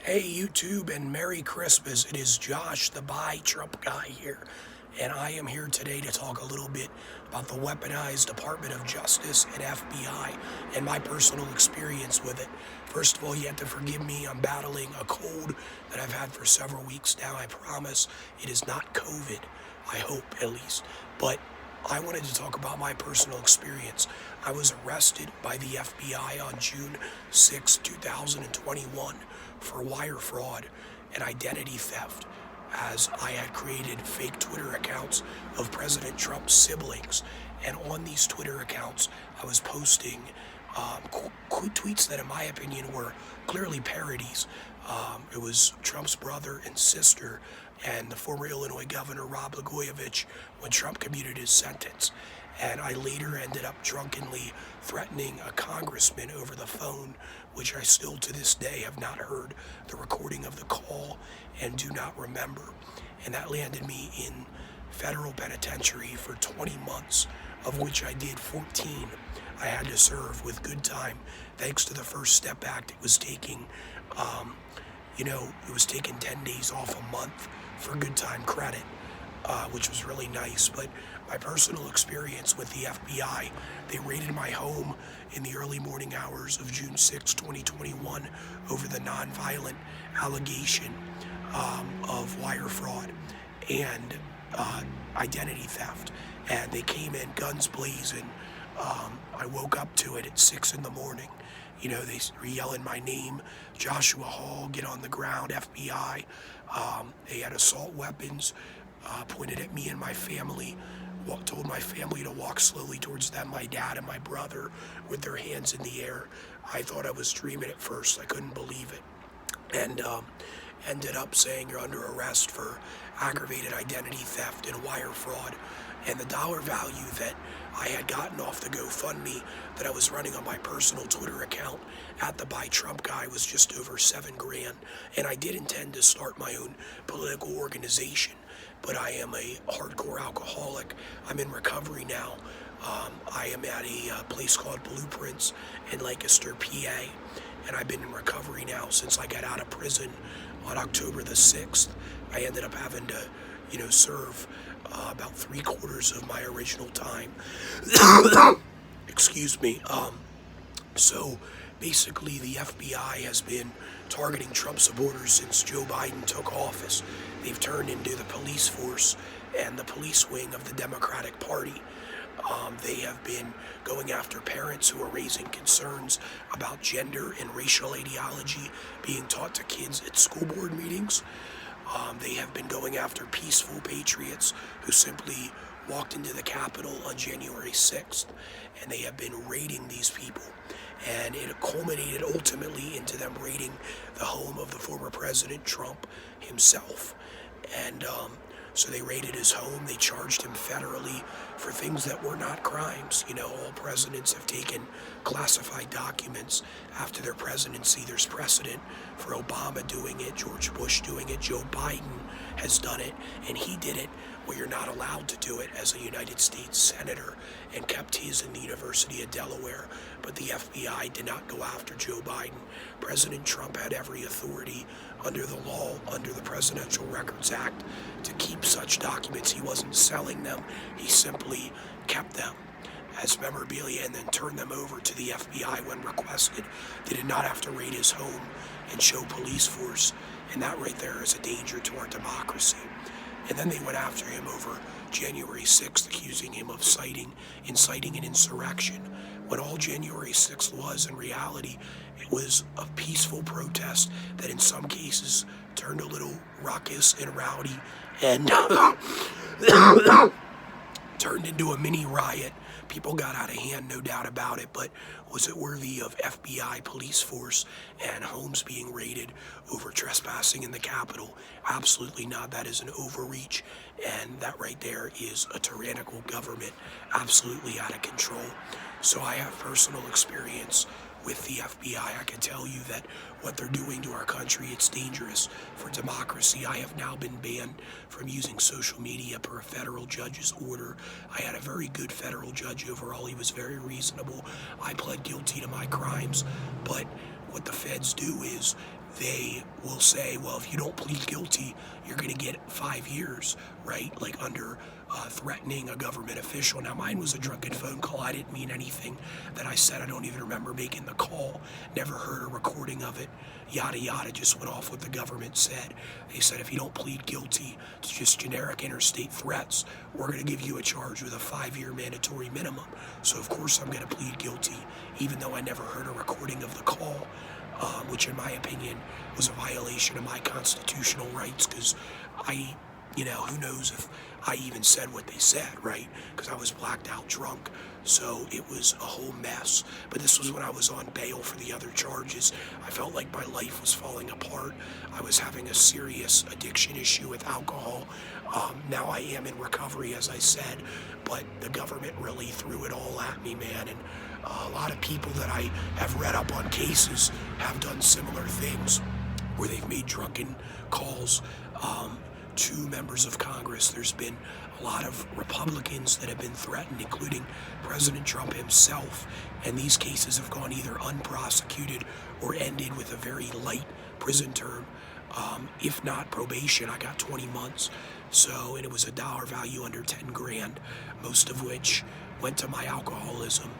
Hey YouTube and Merry Christmas. It is Josh, the Trump guy here, and I am here today to talk a little bit about the weaponized Department of Justice and FBI and my personal experience with it. First of all, you have to forgive me. I'm battling a cold that I've had for several weeks now. I promise it is not COVID. I hope, at least. But I wanted to talk about my personal experience. I was arrested by the FBI on June 6, 2021 for wire fraud and identity theft, as I had created fake Twitter accounts of President Trump's siblings. And on these Twitter accounts, I was posting tweets that, in my opinion, were clearly parodies. It was Trump's brother and sister and the former Illinois Governor Rod Blagojevich when Trump commuted his sentence. And I later ended up drunkenly threatening a congressman over the phone, which I still to this day have not heard the recording of the call and do not remember. And that landed me in federal penitentiary for 20 months, of which I did 14. I had to serve with good time. Thanks to the First Step Act, it was taking, it was taking 10 days off a month for good time credit, which was really nice. But my personal experience with the FBI, they raided my home in the early morning hours of June 6, 2021 over the nonviolent allegation of wire fraud and identity theft. And they came in guns blazing. I woke up to it at 6 in the morning. They were yelling my name, Joshua Hall, get on the ground, FBI. They had assault weapons pointed at me and my family. Told my family to walk slowly towards them, my dad and my brother, with their hands in the air. I thought I was dreaming at first. I couldn't believe it. And ended up saying, you're under arrest for aggravated identity theft and wire fraud. And the dollar value that I had gotten off the GoFundMe that I was running on my personal Twitter account at the Buy Trump guy was just over $7,000. And I did intend to start my own political organization, but I am a hardcore alcoholic. I'm in recovery now. I am at a place called Blueprints in Lancaster, PA, and I've been in recovery now since I got out of prison on October the 6th. I ended up having to, serve about 3/4 of my original time. Excuse me. So basically, the FBI has been targeting Trump supporters since Joe Biden took office. They've turned into the police force and the police wing of the Democratic Party. They have been going after parents who are raising concerns about gender and racial ideology being taught to kids at school board meetings. They have been going after peaceful patriots who simply walked into the Capitol on January 6th, and they have been raiding these people. And it culminated ultimately into them raiding the home of the former President Trump himself. And so they raided his home. They charged him federally for things that were not crimes. All presidents have taken classified documents after their presidency. There's precedent for Obama doing it, George Bush doing it, Joe Biden has done it, and he did it where you're not allowed to do it as a United States Senator, and kept his in the University of Delaware. But the FBI did not go after Joe Biden. President Trump had every authority under the law, under the Presidential Records Act, to keep such documents. He wasn't selling them. He simply kept them as memorabilia and then turned them over to the FBI when requested. They did not have to raid his home and show police force, and that right there is a danger to our democracy. And then they went after him over January 6th, accusing him of inciting an insurrection, when all January 6th was, in reality, it was a peaceful protest that in some cases turned a little raucous and rowdy and turned into a mini riot. People got out of hand, no doubt about it, but was it worthy of FBI police force and homes being raided over trespassing in the Capitol? Absolutely not. That is an overreach, and that right there is a tyrannical government, absolutely out of control. So I have personal experience with the FBI. I can tell you that what they're doing to our country, it's dangerous for democracy. I have now been banned from using social media per a federal judge's order. I had a very good federal judge overall. He was very reasonable. I pled guilty to my crimes, but what the feds do is they will say, well, if you don't plead guilty, you're going to get 5 years, right? Like under threatening a government official. Now, mine was a drunken phone call. I didn't mean anything that I said. I don't even remember making the call. Never heard a recording of it. Yada, yada, just went off what the government said. They said, if you don't plead guilty to just generic interstate threats, we're going to give you a charge with a 5-year mandatory minimum. So, of course, I'm going to plead guilty, even though I never heard a recording of the call. Which in my opinion was a violation of my constitutional rights, because who knows if I even said what they said, right? Because I was blacked out drunk. So it was a whole mess. But this was when I was on bail for the other charges. I felt like my life was falling apart. I was having a serious addiction issue with alcohol. Now I am in recovery, as I said, but the government really threw it all at me, man. And a lot of people that I have read up on cases have done similar things where they've made drunken calls to members of Congress. There's been a lot of Republicans that have been threatened, including President Trump himself, and these cases have gone either unprosecuted or ended with a very light prison term. If not probation, I got 20 months. So, and it was a dollar value under 10 grand, most of which went to my alcoholism.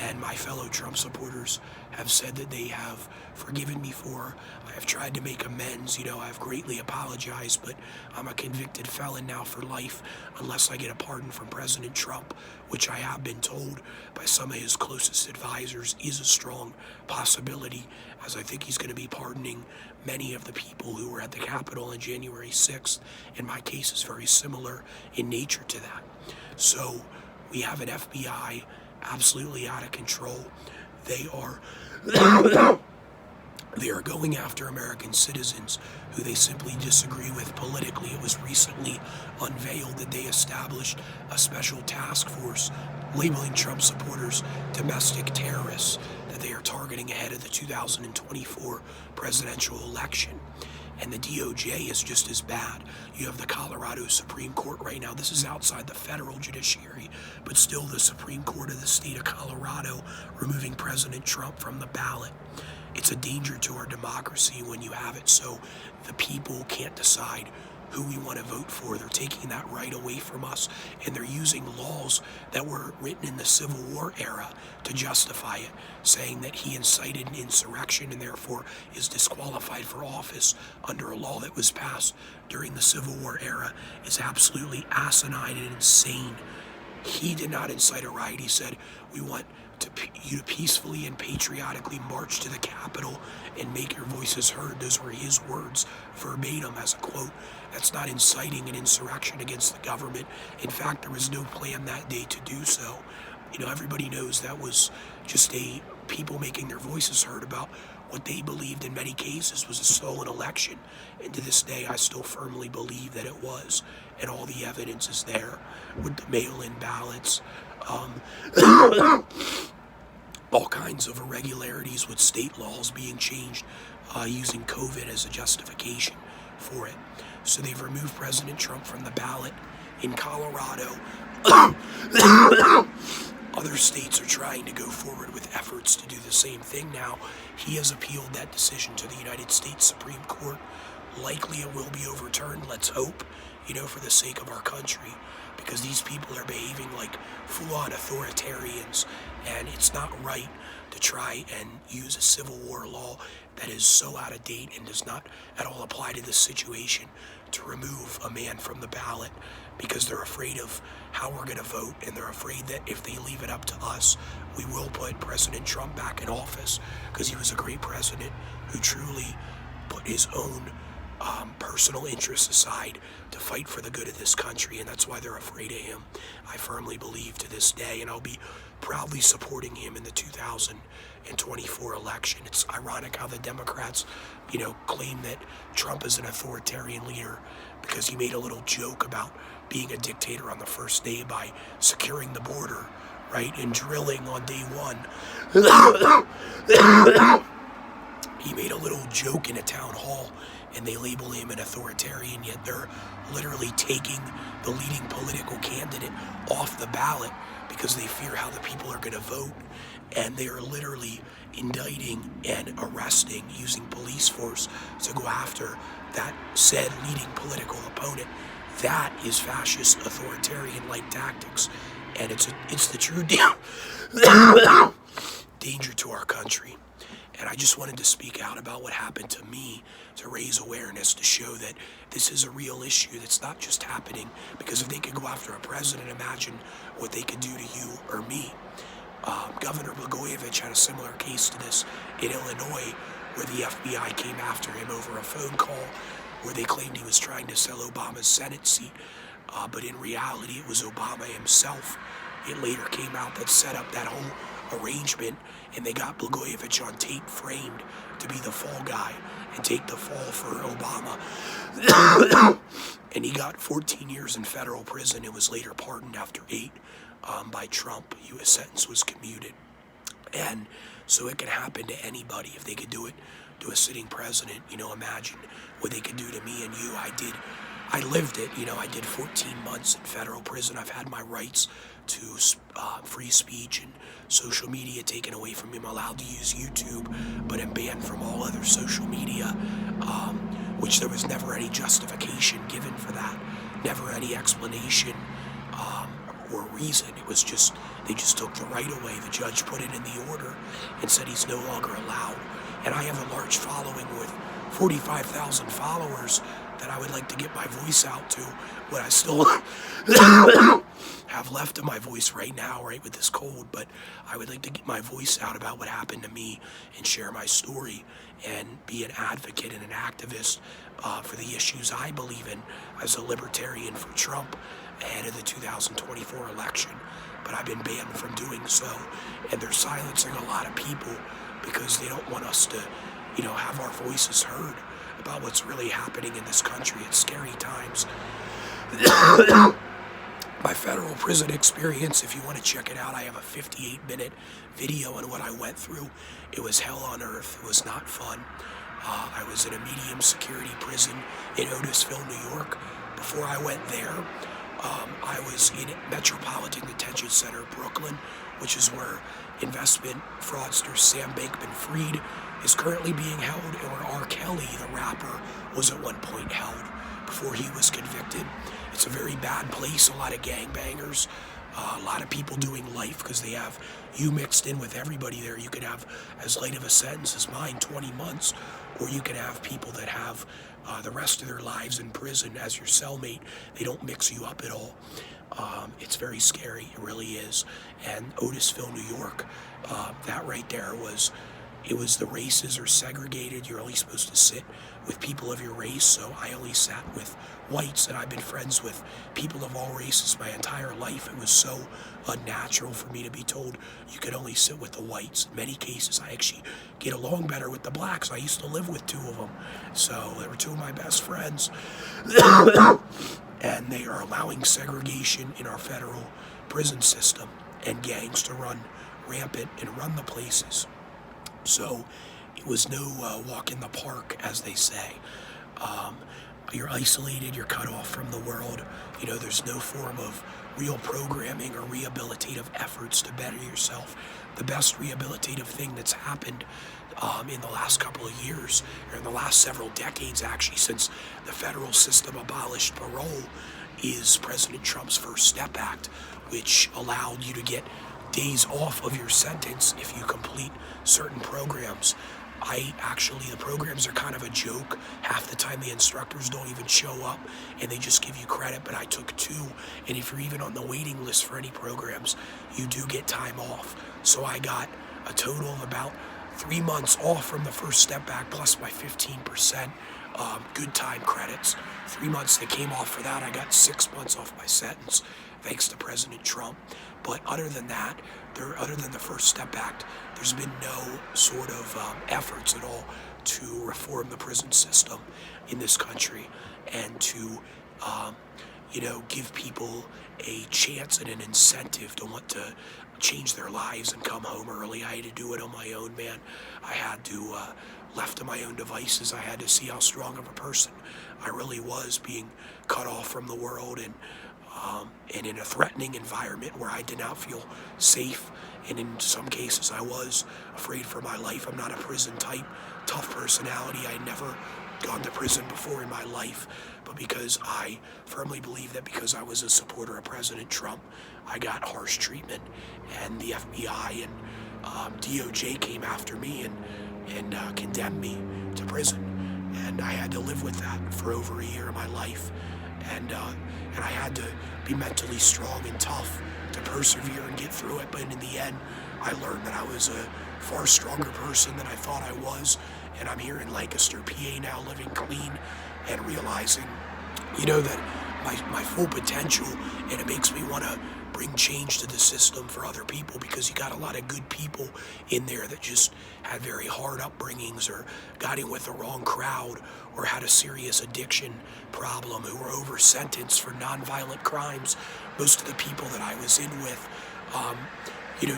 And my fellow Trump supporters have said that they have forgiven me for. I have tried to make amends. I've greatly apologized, but I'm a convicted felon now for life unless I get a pardon from President Trump, which I have been told by some of his closest advisors is a strong possibility, as I think he's going to be pardoning many of the people who were at the Capitol on January 6th, and my case is very similar in nature to that. So we have an FBI absolutely out of control. They are going after American citizens who they simply disagree with politically. It was recently unveiled that they established a special task force labeling Trump supporters domestic terrorists that they are targeting ahead of the 2024 presidential election. And the DOJ is just as bad. You have the Colorado Supreme Court right now. This is outside the federal judiciary, but still the Supreme Court of the state of Colorado removing President Trump from the ballot. It's a danger to our democracy when you have it so the people can't decide who we want to vote for. They're taking that right away from us, and they're using laws that were written in the Civil War era to justify it, saying that he incited an insurrection and therefore is disqualified for office under a law that was passed during the Civil War era is absolutely asinine and insane. He did not incite a riot. He said, we want you to peacefully and patriotically march to the Capitol and make your voices heard. Those were his words, verbatim, as a quote. That's not inciting an insurrection against the government. In fact, there was no plan that day to do so. Everybody knows that was just people making their voices heard about what they believed in many cases was a stolen election. And to this day, I still firmly believe that it was. And all the evidence is there with the mail-in ballots. All kinds of irregularities with state laws being changed using COVID as a justification for it. So they've removed President Trump from the ballot in Colorado. Other states are trying to go forward with efforts to do the same thing now. He has appealed that decision to the United States Supreme Court. Likely it will be overturned, let's hope, for the sake of our country, because these people are behaving like full-on authoritarians, and it's not right to try and use a Civil War law that is so out of date and does not at all apply to this situation to remove a man from the ballot, because they're afraid of how we're going to vote, and they're afraid that if they leave it up to us, we will put President Trump back in office, because he was a great president who truly put his own personal interests aside to fight for the good of this country, and that's why they're afraid of him. I firmly believe to this day, and I'll be proudly supporting him in the 2024 election. It's ironic how the Democrats, claim that Trump is an authoritarian leader because he made a little joke about being a dictator on the first day by securing the border, right, and drilling on day one. He made a little joke in a town hall, and they label him an authoritarian, yet they're literally taking the leading political candidate off the ballot because they fear how the people are going to vote. and they are literally indicting and arresting using police force to go after that said leading political opponent. That is fascist authoritarian-like tactics, and it's the true danger to our country. And I just wanted to speak out about what happened to me to raise awareness, to show that this is a real issue that's not just happening because if they could go after a president, imagine what they could do to you or me. Governor Blagojevich had a similar case to this in Illinois, where the FBI came after him over a phone call where they claimed he was trying to sell Obama's Senate seat, but in reality it was Obama himself. It later came out that set up that whole arrangement, and they got Blagojevich on tape framed to be the fall guy and take the fall for Obama. And he got 14 years in federal prison and was later pardoned after 8 by Trump. His sentence was commuted. And so it can happen to anybody. If they could do it to a sitting president, imagine what they could do to me and you. I lived it. I did 14 months in federal prison. I've had my rights to free speech and social media taken away from me. I'm allowed to use YouTube, but I'm banned from all other social media, which there was never any justification given for that, never any explanation or reason. It was just, they just took the right away. The judge put it in the order and said he's no longer allowed. And I have a large following with 45,000 followers that I would like to get my voice out to, what I still have left of my voice right now, right, with this cold. But I would like to get my voice out about what happened to me and share my story and be an advocate and an activist for the issues I believe in as a libertarian for Trump ahead of the 2024 election. But I've been banned from doing so, and they're silencing a lot of people because they don't want us to, have our voices heard about what's really happening in this country. It's scary times. My federal prison experience, if you want to check it out, I have a 58-minute video on what I went through. It was hell on earth. It was not fun. I was in a medium security prison in Otisville, New York. Before I went there, I was in Metropolitan Detention Center, Brooklyn, which is where investment fraudster Sam Bankman-Fried is currently being held, and where R. Kelly, the rapper, was at one point held before he was convicted. It's a very bad place, a lot of gangbangers, a lot of people doing life because they have you mixed in with everybody there. You could have as light of a sentence as mine, 20 months, or you could have people that have the rest of their lives in prison as your cellmate. They don't mix you up at all. It's very scary, it really is. And Otisville, New York, that right there was the races are segregated. You're only supposed to sit with people of your race, so I only sat with whites, and I've been friends with people of all races my entire life. It was so unnatural for me to be told you could only sit with the whites. In many cases, I actually get along better with the blacks. I used to live with 2 of them, so they were 2 of my best friends. And they are allowing segregation in our federal prison system and gangs to run rampant and run the places. So it was no walk in the park, as they say. You're isolated, you're cut off from the world. There's no form of real programming or rehabilitative efforts to better yourself. The best rehabilitative thing that's happened in the last couple of years, or in the last several decades actually, since the federal system abolished parole, is President Trump's First Step Act, which allowed you to get days off of your sentence if you complete certain programs. The programs are kind of a joke. Half the time the instructors don't even show up and they just give you credit, but I took 2, and if you're even on the waiting list for any programs, you do get time off. So I got a total of about 3 months off from the First Step Back, plus my 15% good time credits. 3 months that came off for that. I got 6 months off my sentence, thanks to President Trump. But other than that, other than the First Step Act, there's been no sort of efforts at all to reform the prison system in this country and to, give people a chance and an incentive to want to change their lives and come home early. I had to do it on my own, man. I had to, left to my own devices, I had to see how strong of a person I really was, being cut off from the world and and in a threatening environment where I did not feel safe, and in some cases I was afraid for my life. I'm not a prison type, tough personality. I never gone to prison before in my life, but because I firmly believe that because I was a supporter of President Trump, I got harsh treatment, and the FBI and DOJ came after me and condemned me to prison, and I had to live with that for over a year of my life, and I had to be mentally strong and tough to persevere and get through it. But in the end, I learned that I was a far stronger person than I thought I was, and I'm here in Lancaster, PA now, living clean and realizing, that my full potential, and it makes me want to bring change to the system for other people, because you got a lot of good people in there that just had very hard upbringings or got in with the wrong crowd or had a serious addiction problem, who were over sentenced for nonviolent crimes. Most of the people that I was in with,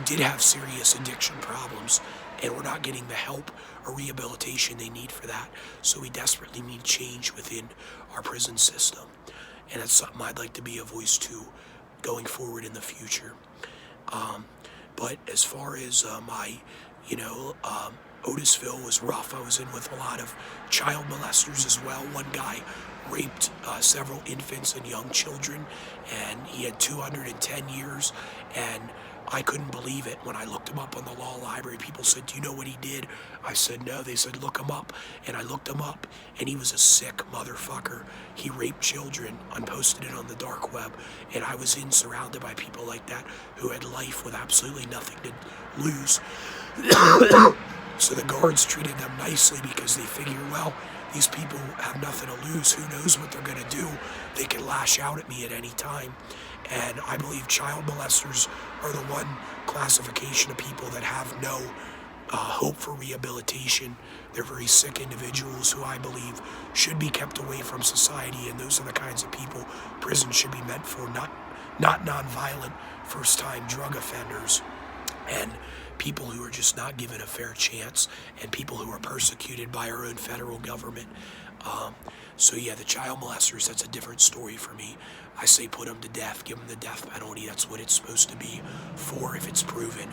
did have serious addiction problems, and we're not getting the help or rehabilitation they need for that. So we desperately need change within our prison system, and that's something I'd like to be a voice to going forward in the future. But as far as Otisville was rough. I was in with a lot of child molesters as well. One guy raped several infants and young children, and he had 210 years, and I couldn't believe it when I looked him up on the law library. People said, "Do you know what he did?" I said, "No." They said, "Look him up." And I looked him up, and he was a sick motherfucker. He raped children and posted it on the dark web. And I was surrounded by people like that who had life with absolutely nothing to lose. So the guards treated them nicely because they figure, well, these people have nothing to lose. Who knows what they're going to do? They can lash out at me at any time. And I believe child molesters are the one classification of people that have no hope for rehabilitation. They're very sick individuals who I believe should be kept away from society, and those are the kinds of people prison should be meant for, not nonviolent first-time drug offenders and people who are just not given a fair chance, and people who are persecuted by our own federal government. So yeah, the child molesters, that's a different story for me. I say put them to death, give them the death penalty. That's what it's supposed to be for if it's proven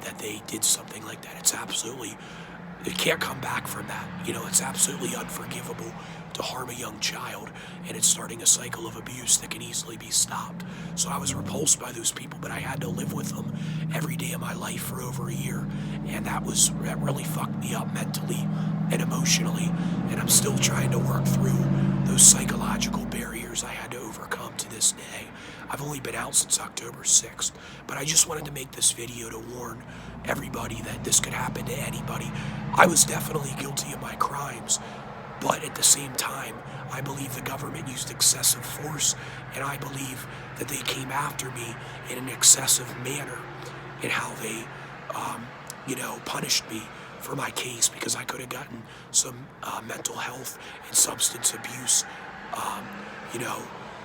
that they did something like that. It's absolutely, they can't come back from that. It's absolutely unforgivable to harm a young child, and it's starting a cycle of abuse that can easily be stopped. So I was repulsed by those people, but I had to live with them every day of my life for over a year, and that really fucked me up mentally and emotionally, and I'm still trying to work through those psychological barriers I had to overcome to this day. I've only been out since October 6th, but I just wanted to make this video to warn everybody that this could happen to anybody. I was definitely guilty of my crimes, but at the same time, I believe the government used excessive force, and I believe that they came after me in an excessive manner in how they, punished me for my case, because I could have gotten some mental health and substance abuse,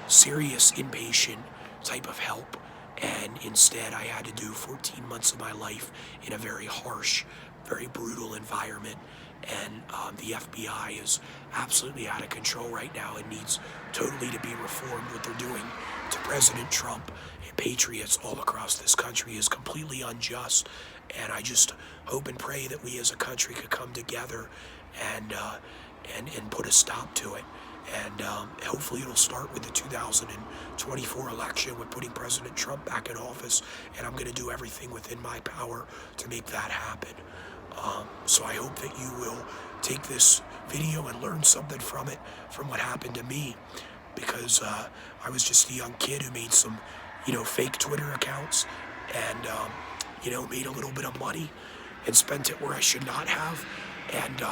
serious inpatient type of help, and instead I had to do 14 months of my life in a very harsh, very brutal environment. And the FBI is absolutely out of control right now and needs totally to be reformed. What they're doing to President Trump and patriots all across this country is completely unjust, and I just hope and pray that we as a country could come together and put a stop to it. And hopefully it'll start with the 2024 election, with putting President Trump back in office, and I'm going to do everything within my power to make that happen. So I hope that you will take this video and learn something from it, from what happened to me, because I was just a young kid who made some, fake Twitter accounts and, made a little bit of money and spent it where I should not have, and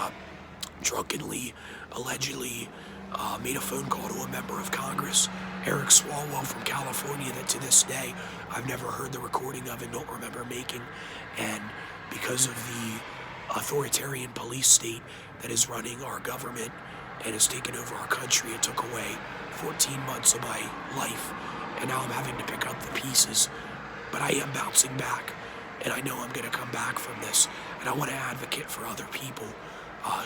drunkenly, allegedly, made a phone call to a member of Congress, Eric Swalwell from California, that to this day I've never heard the recording of and don't remember making. And because of the authoritarian police state that is running our government and has taken over our country, it took away 14 months of my life, and now I'm having to pick up the pieces. But I am bouncing back, and I know I'm going to come back from this, and I want to advocate for other people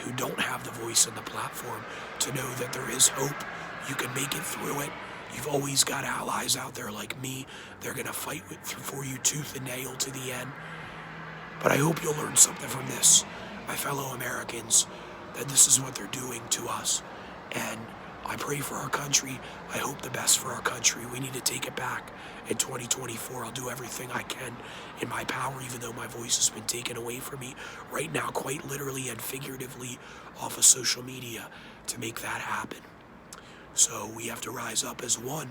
who don't have the voice and the platform to know that there is hope. You can make it through it. You've always got allies out there like me. They're going to fight for you tooth and nail to the end. But I hope you'll learn something from this, my fellow Americans, that this is what they're doing to us. And I pray for our country. I hope the best for our country. We need to take it back in 2024. I'll do everything I can in my power, even though my voice has been taken away from me right now, quite literally and figuratively off of social media, to make that happen. So we have to rise up as one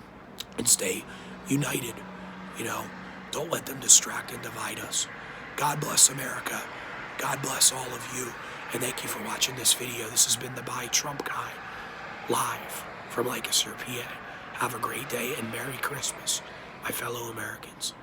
and stay united. Don't let them distract and divide us. God bless America. God bless all of you. And thank you for watching this video. This has been the Buy Trump Guy, live from Lancaster, PA. Have a great day and Merry Christmas, my fellow Americans.